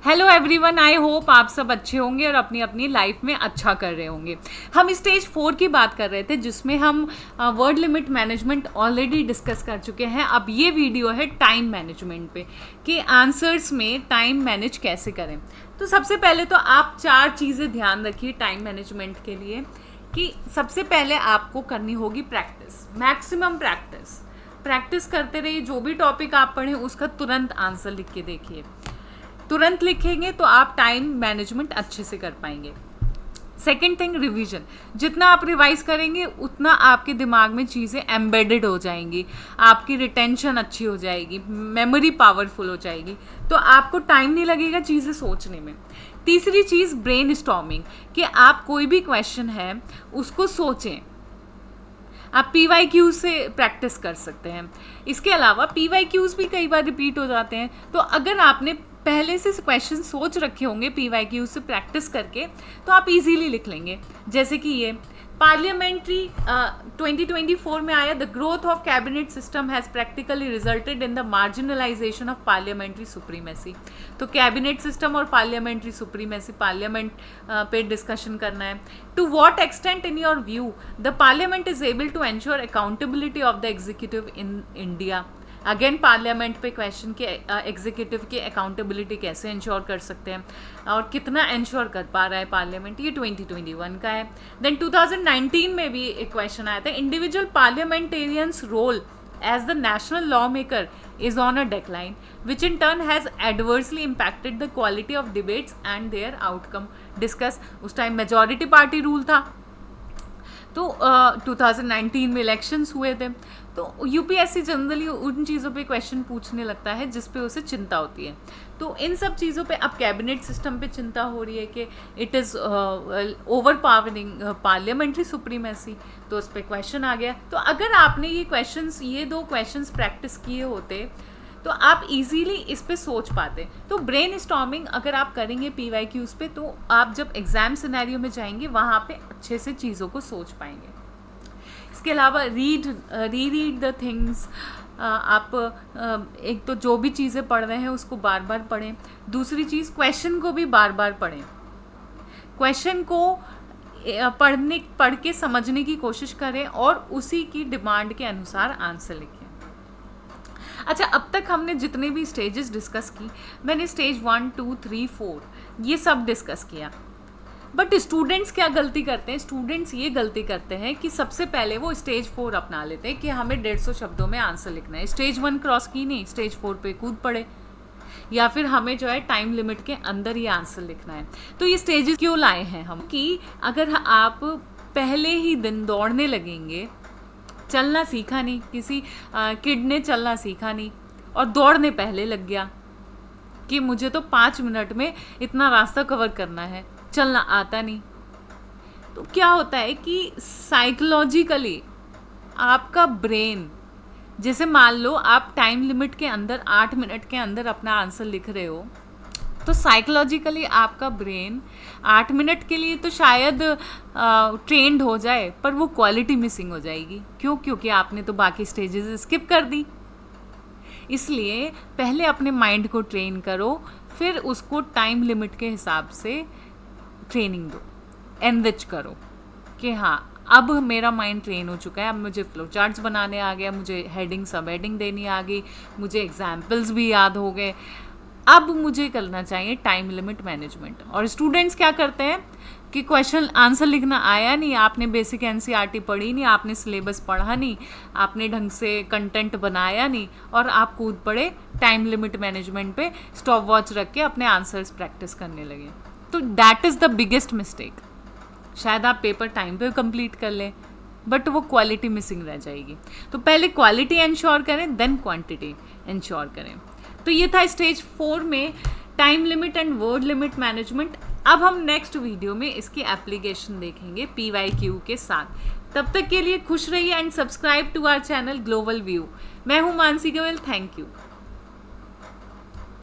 Hello everyone, I hope आप सब अच्छे होंगे और अपनी अपनी लाइफ में अच्छा कर रहे होंगे। हम स्टेज 4 की बात कर रहे थे जिसमें हम word limit management already discuss कर चुके हैं। अब ये वीडियो है टाइम मैनेजमेंट पे कि आंसर्स में टाइम मैनेज कैसे करें। तो सबसे पहले तो आप 4 चीज़ें ध्यान रखिए टाइम मैनेजमेंट के लिए कि सबसे पहले आपको करनी होगी प्रैक्टिस, मैक्सिमम प्रैक्टिस करते रहिए। जो भी टॉपिक आप पढ़ें उसका तुरंत आंसर लिख के देखिए। तुरंत लिखेंगे तो आप टाइम मैनेजमेंट अच्छे से कर पाएंगे। Second thing, revision. जितना आप रिवाइज करेंगे उतना आपके दिमाग में चीज़ें एम्बेडेड हो जाएंगी, आपकी रिटेंशन अच्छी हो जाएगी, मेमोरी पावरफुल हो जाएगी, तो आपको टाइम नहीं लगेगा चीज़ें सोचने में। तीसरी चीज़, ब्रेन स्टॉर्मिंग, कि आप कोई भी क्वेश्चन है उसको सोचें। आप PYQ से प्रैक्टिस कर सकते हैं। इसके अलावा PYQs भी कई बार रिपीट हो जाते हैं, तो अगर आपने पहले से क्वेश्चन सोच रखे होंगे PYQ से प्रैक्टिस करके तो आप इजीली लिख लेंगे। जैसे कि ये पार्लियामेंट्री 2024 में आया, the growth of cabinet system has practically resulted in the marginalisation of parliamentary supremacy. तो कैबिनेट सिस्टम और पार्लियामेंट्री सुप्रीमेसी, पार्लियामेंट पे डिस्कशन करना है। To what extent in your view the parliament is able to ensure accountability of the executive in India. Again parliament पे question के executive की accountability कैसे ensure कर सकते हैं और कितना इंश्योर कर पा रहा है पार्लियामेंट, ये 2021 का है। देन 2019 में भी एक क्वेश्चन आया था, individual parliamentarians role as the national law maker is on a decline which in turn has adversely impacted the quality of debates and their outcome discuss. उस टाइम मेजॉरिटी पार्टी रूल था, तो 2019 में elections हुए थे। तो UPSC generally उन चीज़ों पे क्वेश्चन पूछने लगता है जिस पे उसे चिंता होती है। तो इन सब चीज़ों पे अब कैबिनेट सिस्टम पे चिंता हो रही है कि it is over powering parliamentary supremacy, तो उस पर क्वेश्चन आ गया। तो अगर आपने ये 2 क्वेश्चंस प्रैक्टिस किए होते तो आप इजीली इस पे सोच पाते। तो ब्रेन स्टॉर्मिंग अगर आप करेंगे PYQs पे तो आप जब एग्ज़ाम सिनेरियो में जाएंगे वहाँ पे अच्छे से चीज़ों को सोच पाएंगे। इसके अलावा रीड द थिंग्स। आप एक तो जो भी चीज़ें पढ़ रहे हैं उसको बार बार पढ़ें। दूसरी चीज़, क्वेश्चन को भी बार बार पढ़ें। क्वेश्चन को पढ़ के समझने की कोशिश करें और उसी की डिमांड के अनुसार आंसर लिखें। अच्छा, अब तक हमने जितने भी स्टेजेस डिस्कस की, मैंने स्टेज 1, 2, 3, 4 ये सब डिस्कस किया। बट स्टूडेंट्स क्या गलती करते हैं? स्टूडेंट्स ये गलती करते हैं कि सबसे पहले वो स्टेज 4 अपना लेते हैं कि हमें 150 शब्दों में आंसर लिखना है। स्टेज 1 क्रॉस की नहीं, स्टेज 4 पे कूद पड़े, या फिर हमें जो है टाइम लिमिट के अंदर ही आंसर लिखना है। तो ये स्टेजेस क्यों लाए हैं हम? कि अगर आप पहले ही दिन दौड़ने लगेंगे, चलना सीखा नहीं, किसी किड ने चलना सीखा नहीं और दौड़ने पहले लग गया कि मुझे तो 5 मिनट में इतना रास्ता कवर करना है, चलना आता नहीं, तो क्या होता है कि साइकोलॉजिकली आपका ब्रेन, जैसे मान लो आप टाइम लिमिट के अंदर 8 मिनट के अंदर अपना आंसर लिख रहे हो, तो साइकोलॉजिकली आपका ब्रेन 8 मिनट के लिए तो शायद ट्रेंड हो जाए, पर वो क्वालिटी मिसिंग हो जाएगी। क्यों? क्योंकि आपने तो बाकी स्टेजेस स्किप कर दी। इसलिए पहले अपने माइंड को ट्रेन करो, फिर उसको टाइम लिमिट के हिसाब से ट्रेनिंग दो, एनरिच करो कि हाँ अब मेरा माइंड ट्रेन हो चुका है, अब मुझे फ्लो चार्ट्स बनाने आ गया, मुझे हेडिंग सब हेडिंग देनी आ गई, मुझे एग्जाम्पल्स भी याद हो गए, अब मुझे करना चाहिए टाइम लिमिट मैनेजमेंट। और स्टूडेंट्स क्या करते हैं कि क्वेश्चन आंसर लिखना आया नहीं, आपने बेसिक NCERT पढ़ी नहीं, आपने सिलेबस पढ़ा नहीं, आपने ढंग से कंटेंट बनाया नहीं और आप कूद पड़े टाइम लिमिट मैनेजमेंट पे, स्टॉप वॉच रख के अपने आंसर्स प्रैक्टिस करने लगे। तो that is the biggest mistake. शायद आप पेपर टाइम पे कंप्लीट कर लें बट वो क्वालिटी मिसिंग रह जाएगी। तो पहले क्वालिटी इंश्योर करें, देन क्वांटिटी इंश्योर करें। तो ये था स्टेज 4 में time limit and word limit management. अब हम नेक्स्ट वीडियो में इसकी एप्लीकेशन देखेंगे PYQ के साथ। तब तक के लिए खुश रहिए and subscribe to our channel global view. मैं हूँ मानसी गोयल, थैंक यू।